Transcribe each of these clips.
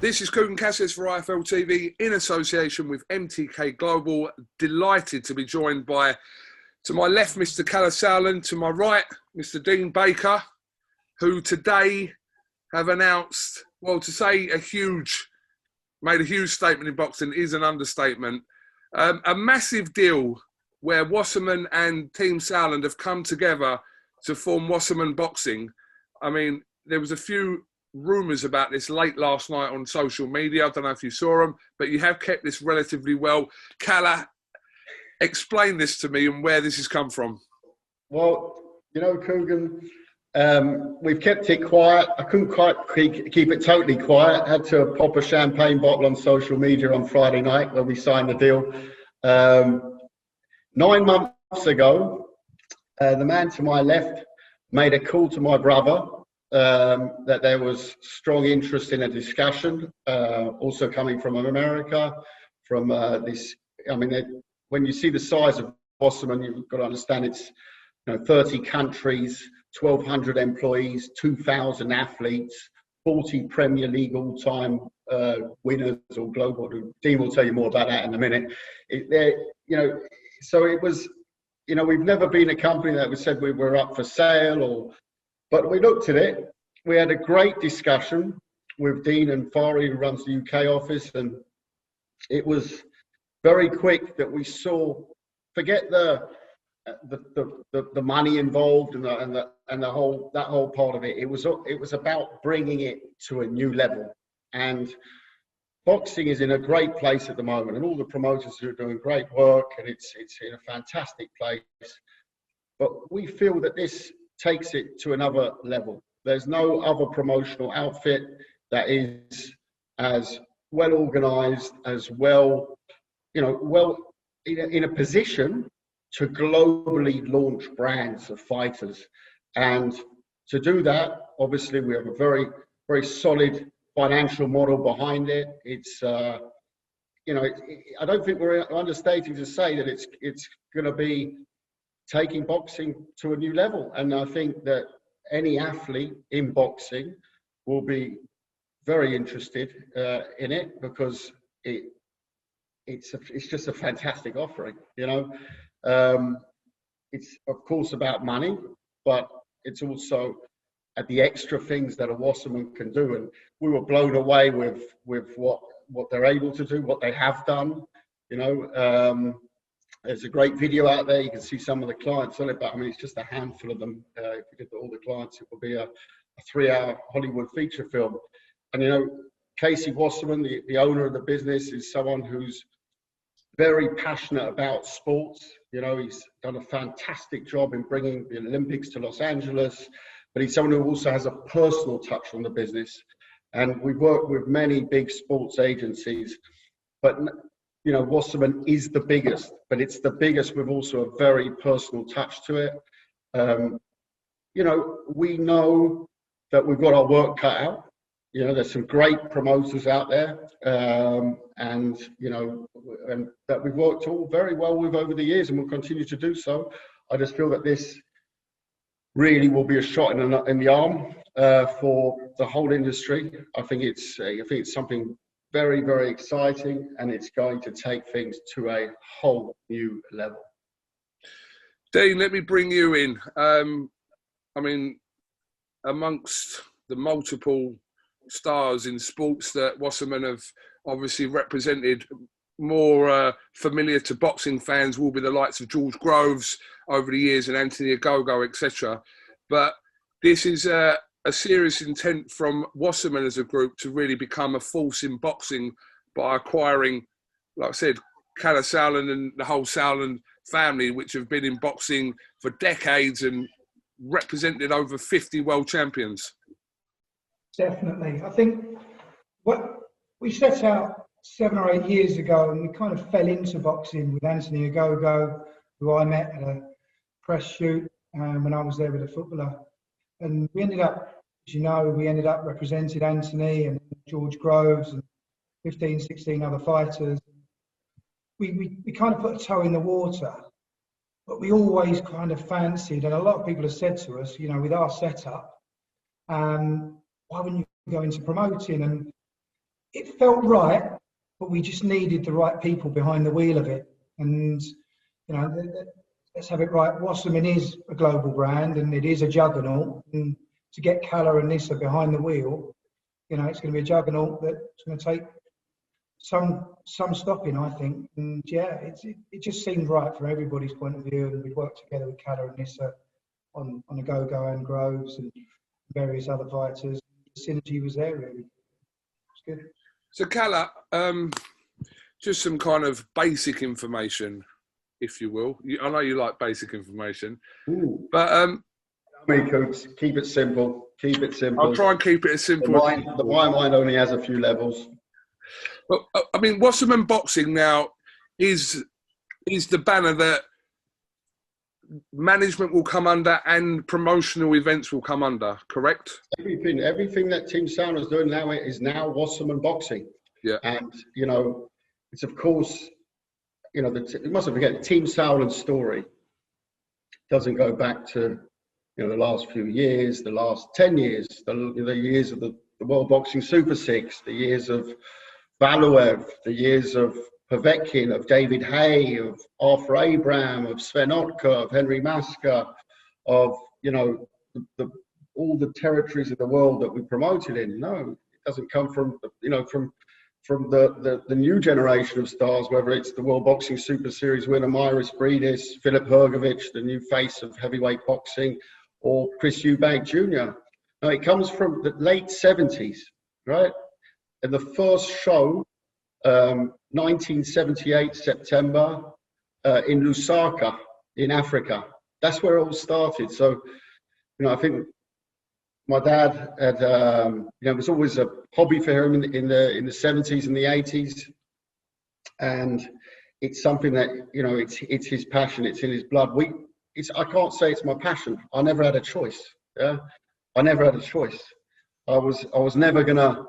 This is KUGAN CASSIUS for IFL TV in association with MTK Global. Delighted to be joined by, to my left, Mr. Kalle Sauerland, to my right, Mr. Dean Baker, who today have announced, well, to say made a huge statement in boxing is an understatement. A massive deal where Wasserman and Team Sauerland have come together to form Wasserman Boxing. I mean, there was a few rumours about this late last night on social media. I don't know if you saw them, but you have kept this relatively well. Kalle, explain this to me and where this has come from. Well, you know, KUGAN, we've kept it quiet. I couldn't quite keep it totally quiet. I had to pop a champagne bottle on social media on Friday night when we signed the deal. 9 months ago, the man to my left made a call to my brother that there was strong interest in a discussion, also coming from America, from this. I mean, when you see the size of Wasserman, you've got to understand it's 30 countries, 1,200 employees, 2,000 athletes, 40 Premier League all-time winners or global. Dean will tell you more about that in a minute. So it was, we've never been a company that we said we were up for sale but we looked at it. We had a great discussion with Dean and Fari, who runs the UK office, and it was very quick that we saw. Forget the money involved and the whole part of it. It was about bringing it to a new level. And boxing is in a great place at the moment, and all the promoters are doing great work, and it's in a fantastic place. But we feel that this takes it to another level. There's no other promotional outfit that is as well organized, as well, in a position to globally launch brands of fighters. And to do that, obviously, we have a very, very solid financial model behind it. It's, I don't think we're understating to say that it's going to be taking boxing to a new level. And I think that any athlete in boxing will be very interested in it, because it's just a fantastic offering. It's of course about money, but it's also at the extra things that a Wasserman can do. And we were blown away with what they're able to do, what they have done. There's a great video out there. You can see some of the clients on it, but I mean, it's just a handful of them. If we did all the clients, it would be a 3-hour Hollywood feature film. And Casey Wasserman, the owner of the business, is someone who's very passionate about sports. He's done a fantastic job in bringing the Olympics to Los Angeles, but he's someone who also has a personal touch on the business. And we've worked with many big sports agencies, but Wasserman is the biggest, but it's the biggest with also a very personal touch to it. We know that we've got our work cut out. There's some great promoters out there, and that we've worked all very well with over the years, and will continue to do so. I just feel that this really will be a shot in the arm for the whole industry. I think it's something very, very exciting, and it's going to take things to a whole new level. Dean, let me bring you in. I mean, amongst the multiple stars in sports that Wasserman have obviously represented, more familiar to boxing fans will be the likes of George Groves over the years and Anthony Ogogo, etc. But this is a serious intent from Wasserman as a group to really become a force in boxing by acquiring, like I said, Kalle Sauerland and the whole Sauerland family, which have been in boxing for decades and represented over 50 world champions. Definitely. I think what we set out 7 or 8 years ago, and we kind of fell into boxing with Anthony Ogogo, who I met at a press shoot when I was there with a footballer. And we ended up, as you know, represented Anthony and George Groves and 15, 16 other fighters. We kind of put a toe in the water, but we always kind of fancied, and a lot of people have said to us, with our setup, why wouldn't you go into promoting? And it felt right, but we just needed the right people behind the wheel of it. And, you know, let's have it right. Wasserman is a global brand and it is a juggernaut. And to get Kalle and Nissa behind the wheel, you know, it's going to be a juggernaut that's going to take some stopping, I think. And yeah, it just seemed right from everybody's point of view. And we worked together with Kalle and Nissa on a Go and Groves and various other fighters. The synergy was there, really. It's good. So, Kalle, just some kind of basic information, if you will. I know you like basic information, but keep it simple. Keep it simple. I'll try and keep it as simple. The mind only has a few levels. But I mean, Wasserman Boxing now is the banner that management will come under and promotional events will come under, correct? Everything that Team Sauerland is doing now is now Wasserman Boxing. Yeah. And, you know, it's of course, you know, you mustn't forget, Team Sauerland's story doesn't go back to, you know, the last few years, the last 10 years, the years of the World Boxing Super Six, the years of Valuev, the years of Povetkin, of David Hay, of Arthur Abraham, of Sven Otka, of Henry Maska, of, you know, all the territories of the world that we promoted in. No, it doesn't come from, you know, from the new generation of stars, whether it's the World Boxing Super Series winner Myris Bridis, Filip Hrgovic, the new face of heavyweight boxing, or Chris Eubank Jr. No, it comes from the late 70s, right? And the first show, 1978 September, in Lusaka in Africa. That's where it all started. So, you know, I think my dad had, you know, it was always a hobby for him in the 70s and the 80s, and it's something that, you know, it's his passion. It's in his blood. I can't say it's my passion. I never had a choice. Yeah, I never had a choice. I was never gonna.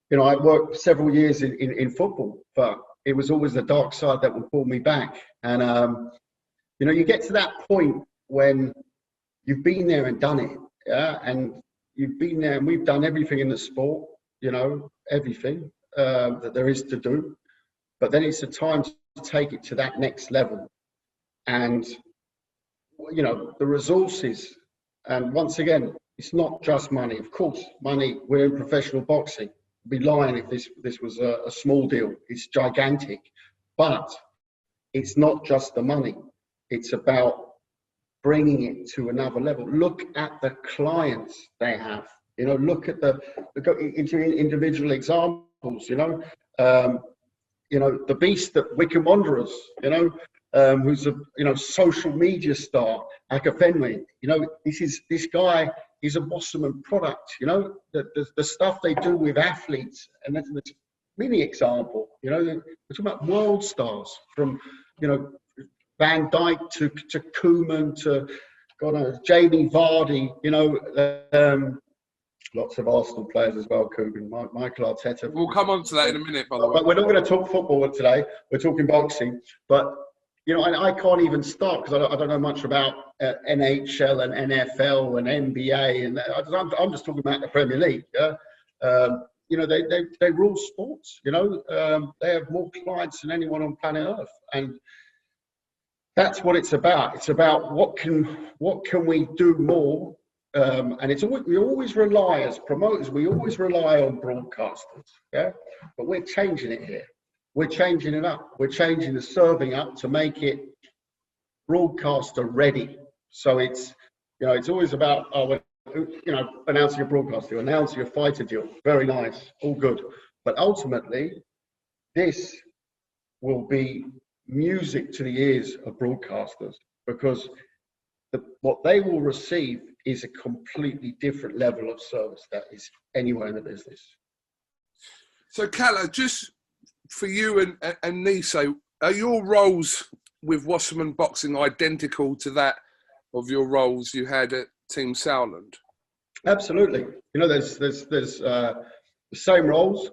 You know, I worked several years in football, but it was always the dark side that would pull me back. And, you know, you get to that point when you've been there and done it, yeah? And you've been there and we've done everything in the sport, you know, everything that there is to do. But then it's the time to take it to that next level. And, you know, the resources, and once again, it's not just money. Of course, money, we're in professional boxing. Be lying if this was a small deal. It's gigantic, but it's not just the money. It's about bringing it to another level. Look at the clients they have. You know, look at go into individual examples. You know, the beast that Wickham Wanderers. You know, who's a social media star, Aka Fenway. You know, this guy. He's a Wasserman product, you know, the stuff they do with athletes. And that's a mini example, you know, we're talking about world stars from, you know, Van Dijk to Koeman to, Jamie Vardy, you know, lots of Arsenal players as well, Kugan, Michael Arteta. We'll come on to that in a minute, by the way. But we're not going to talk football today. We're talking boxing. But, you know, I can't even start because I don't know much about NHL and NFL and NBA, and I'm just talking about the Premier League. Yeah? You know, they rule sports. You know, they have more clients than anyone on planet Earth, and that's what it's about. It's about what can we do more, and we always rely as promoters. We always rely on broadcasters. Yeah, but we're changing it here. We're changing it up. We're changing the serving up to make it broadcaster ready. So it's, you know, it's always about, you know, announcing a broadcast deal, announcing a fighter deal. Very nice, all good. But ultimately, this will be music to the ears of broadcasters because what they will receive is a completely different level of service that is anywhere in the business. So, Kalle, just for you and Nissa, are your roles with Wasserman Boxing identical to that of your roles you had at Team Sauerland? Absolutely. You know, there's the same roles.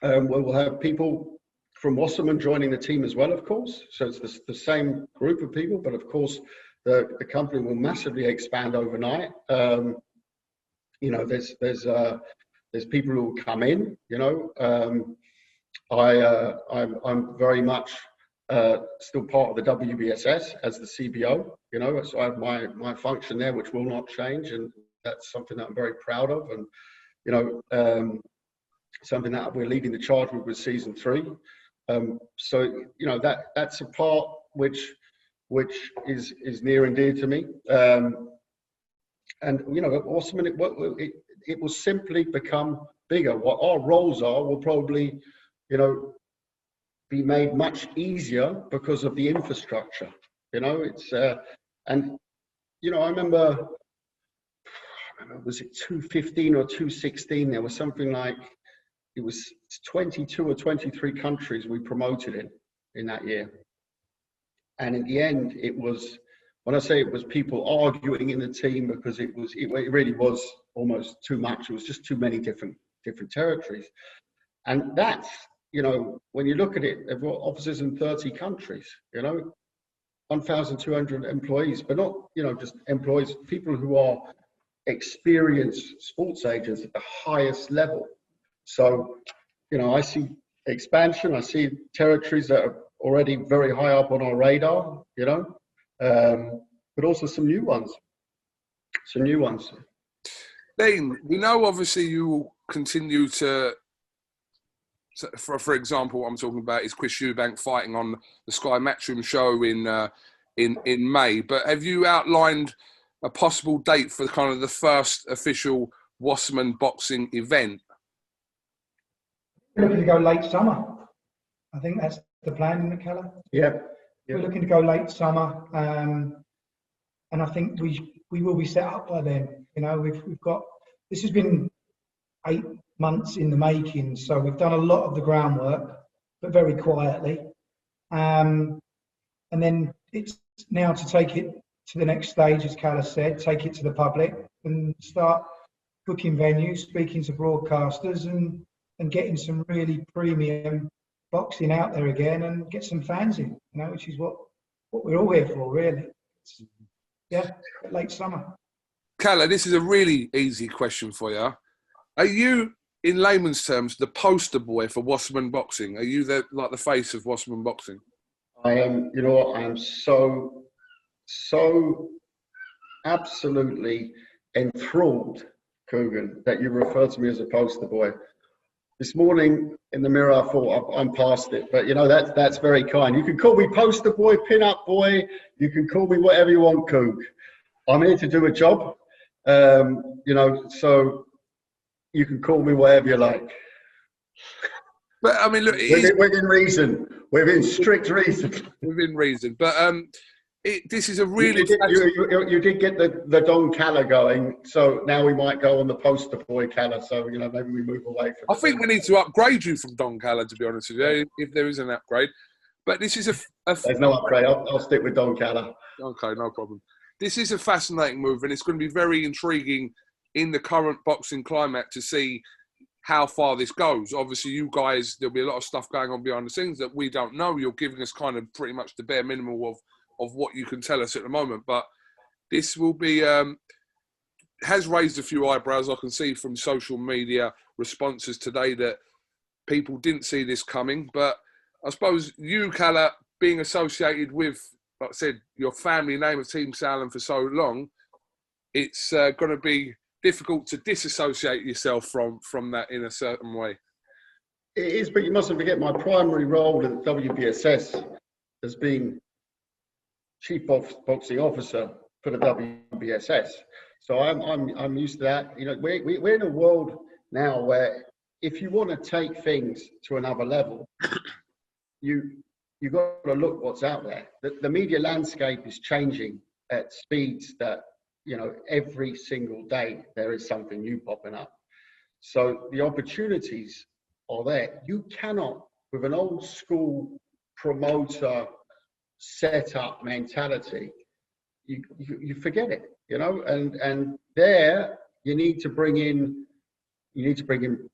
We'll have people from Wasserman joining the team as well, of course. So it's the same group of people, but of course the company will massively expand overnight. You know, there's There's people who will come in, I'm very much still part of the WBSS as the CBO, so I have my function there, which will not change, and that's something that I'm very proud of, and something that we're leading the charge with season 3. So that's a part which is near and dear to me, and Wasserman, it will simply become bigger. What our roles are will probably be made much easier because of the infrastructure. It's and I remember, was it 2015 or 2016? There was something like, it was 22 or 23 countries we promoted in that year. And in the end, it was, when I say it was people arguing in the team, because it really was almost too much. It was just too many different territories. And that's, when you look at it, they've got offices in 30 countries, 1,200 employees, but not, just employees, people who are experienced sports agents at the highest level. So, I see expansion, I see territories that are already very high up on our radar, but also some new ones. Dean, we know obviously you will continue to, for example, what I'm talking about is Chris Eubank fighting on the Sky Matchroom show in May. But have you outlined a possible date for kind of the first official Wasserman boxing event? We're looking to go late summer. I think that's the plan, isn't it, Kalle? Yeah. We're looking to go late summer, and I think we will be set up by then. We've got, this has been 8 months in the making, so we've done a lot of the groundwork, but very quietly. And then it's now to take it to the next stage, as Kalle said, take it to the public and start booking venues, speaking to broadcasters, and getting some really premium boxing out there again, and get some fans in, which is what we're all here for, really. Late summer. Kalle, this is a really easy question for you. Are you, in layman's terms, the poster boy for Wasserman boxing? Are you the face of Wasserman boxing? I am. I am so absolutely enthralled, KUGAN, that you refer to me as a poster boy. This morning in the mirror, I thought I'm past it, but that's very kind. You can call me poster boy, pin-up boy. You can call me whatever you want, Coog. I'm here to do a job, so you can call me whatever you like. But I mean, look, within reason, within strict reason. Within reason, but this is a really. You did get the Don Kalle going, so now we might go on the poster boy Kalle. So maybe we move away from. I think we need to upgrade you from Don Kalle, to be honest with you, if there is an upgrade. But this is There's no upgrade. I'll stick with Don Kalle. Okay, no problem. This is a fascinating move, and it's going to be very intriguing in the current boxing climate to see how far this goes. Obviously, you guys, there'll be a lot of stuff going on behind the scenes that we don't know. You're giving us kind of pretty much the bare minimum of what you can tell us at the moment. But this will be, has raised a few eyebrows. I can see from social media responses today that people didn't see this coming. But I suppose you, Kalle, being associated with, like I said, your family name of Team Sauerland for so long, it's going to be difficult to disassociate yourself from that in a certain way. It is, but you mustn't forget my primary role in WBSS has been Chief Boxing Officer for the WBSS. So I'm used to that. We're in a world now where if you want to take things to another level, you've got to look what's out there. The media landscape is changing at speeds that, every single day there is something new popping up. So the opportunities are there. You cannot, with an old school promoter setup mentality, you forget it, and there you need to bring in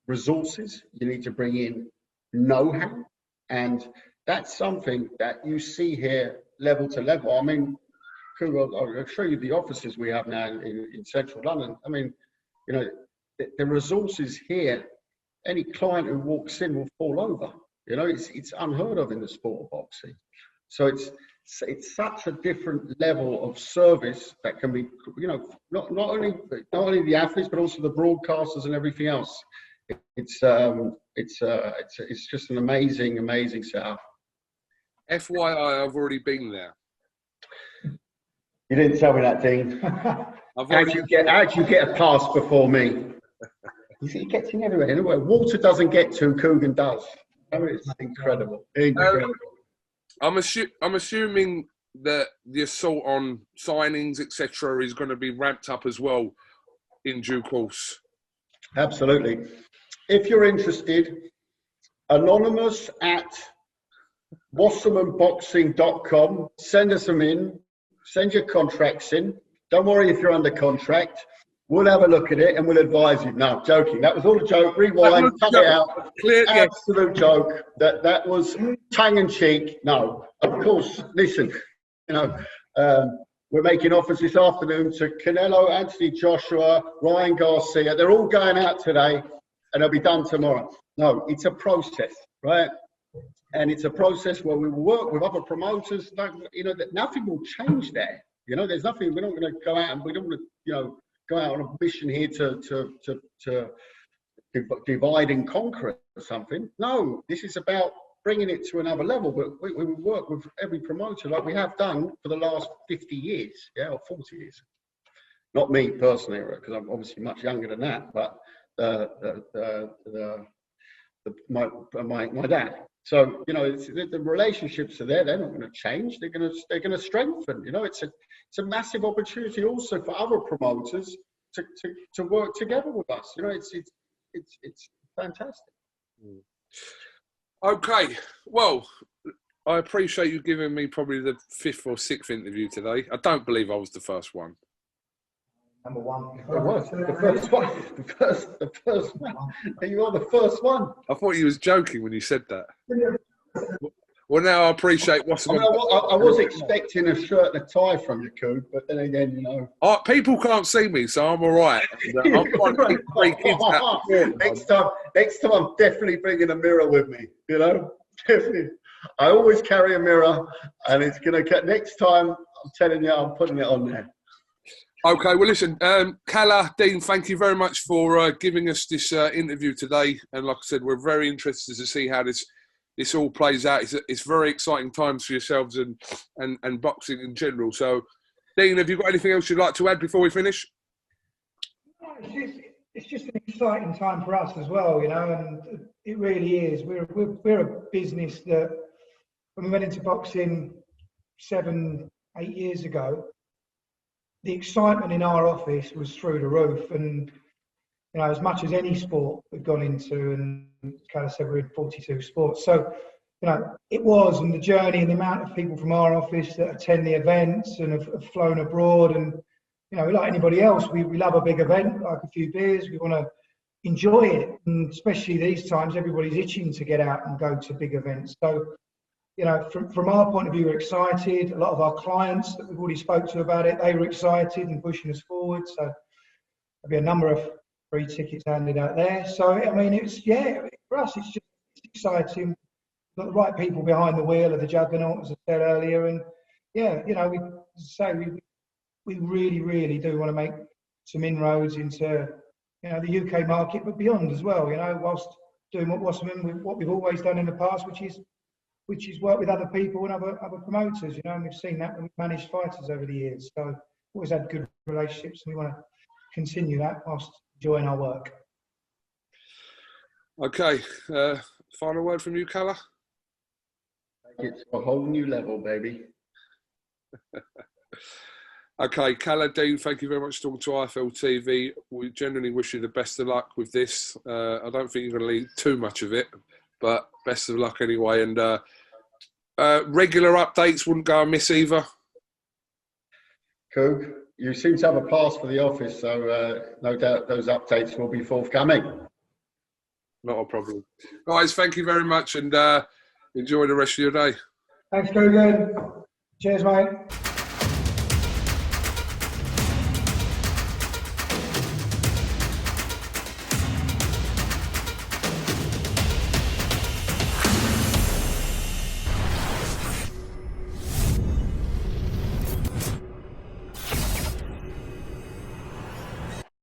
resources, you need to bring in know-how, and that's something that you see here level to level. I mean, I'll show you the offices we have now in central London. I mean, the resources here, any client who walks in will fall over. You know, it's unheard of in the sport of boxing. So it's such a different level of service that can be, you know, not only the athletes but also the broadcasters and everything else. It's just an amazing setup. FYI, I've already been there. You didn't tell me that, Dean. How'd you get a pass before me? He gets in everywhere. Anyway, water doesn't get to, KUGAN does. I mean, it's incredible. I'm assuming that the assault on signings, etc., is going to be ramped up as well in due course. Absolutely. If you're interested, anonymous at wassermanboxing.com. Send us them in. Send your contracts in. Don't worry if you're under contract. We'll have a look at it and we'll advise you. No, joking. That was all a joke. Rewind, cut it out. Absolute joke. That was tongue in cheek. No, of course. Listen, you know, we're making offers this afternoon to Canelo, Anthony Joshua, Ryan Garcia. They're all going out today and they'll be done tomorrow. No, it's a process, right? And it's a process where we will work with other promoters. You know, that nothing will change there. You know, there's nothing. We're not going to go out and we don't want to, you know, go out on a mission here to divide and conquer or something. No, this is about bringing it to another level. But we will work with every promoter like we have done for the last 50 years, yeah, or 40 years. Not me personally, because I'm obviously much younger than that, but my dad. So, you know, the relationships are there. They're not going to change. They're going to strengthen. You know, it's a massive opportunity also for other promoters to work together with us. You know, it's fantastic. Okay, well, I appreciate you giving me probably the 5th or 6th interview today. I don't believe I was the first one. Number one. It was the first one. The first one. You are the first one. I thought you was joking when you said that. Well, now I appreciate what's. I was expecting a shirt and a tie from you, Coog, but then again, you know. People can't see me, so I'm all right. I'm trying to keep 3 kids out. Next time, I'm definitely bringing a mirror with me. You know, definitely. I always carry a mirror, and it's gonna. Next time, I'm telling you, I'm putting it on there. Okay, well, listen, Kalle, Dean, thank you very much for giving us this interview today. And like I said, we're very interested to see how this all plays out. It's very exciting times for yourselves and boxing in general. So, Dean, have you got anything else you'd like to add before we finish? It's just an exciting time for us as well, you know, and it really is. We're a business that, when we went into boxing 7-8 years ago, the excitement in our office was through the roof, and you know, as much as any sport we've gone into, and Kalle said we're in 42 sports, so you know, it was, and the journey and the amount of people from our office that attend the events and have flown abroad, and you know, like anybody else, we love a big event, like a few beers. We want to enjoy it, and especially these times, everybody's itching to get out and go to big events. So, you know, from our point of view, we're excited. A lot of our clients that we've already spoke to about it, they were excited and pushing us forward. So there'll be a number of free tickets handed out there. So, I mean, for us, it's just exciting. Got the right people behind the wheel of the juggernaut, as I said earlier. And yeah, you know, we really, really do want to make some inroads into, you know, the UK market, but beyond as well, you know, whilst doing what we've always done in the past, which is work with other people and other promoters, you know, and we've seen that when we've managed fighters over the years. So always had good relationships, and we want to continue that whilst enjoying our work. Okay, final word from you, Kalle? Take it to a whole new level, baby. Okay, Kalle, Dean, thank you very much for talking to IFL TV. We genuinely wish you the best of luck with this. I don't think you're going to leave too much of it, but best of luck anyway. And regular updates wouldn't go amiss either. Coog, you seem to have a pass for the office, so no doubt those updates will be forthcoming. Not a problem. Guys, thank you very much, and enjoy the rest of your day. Thanks, KUGAN. Cheers, mate.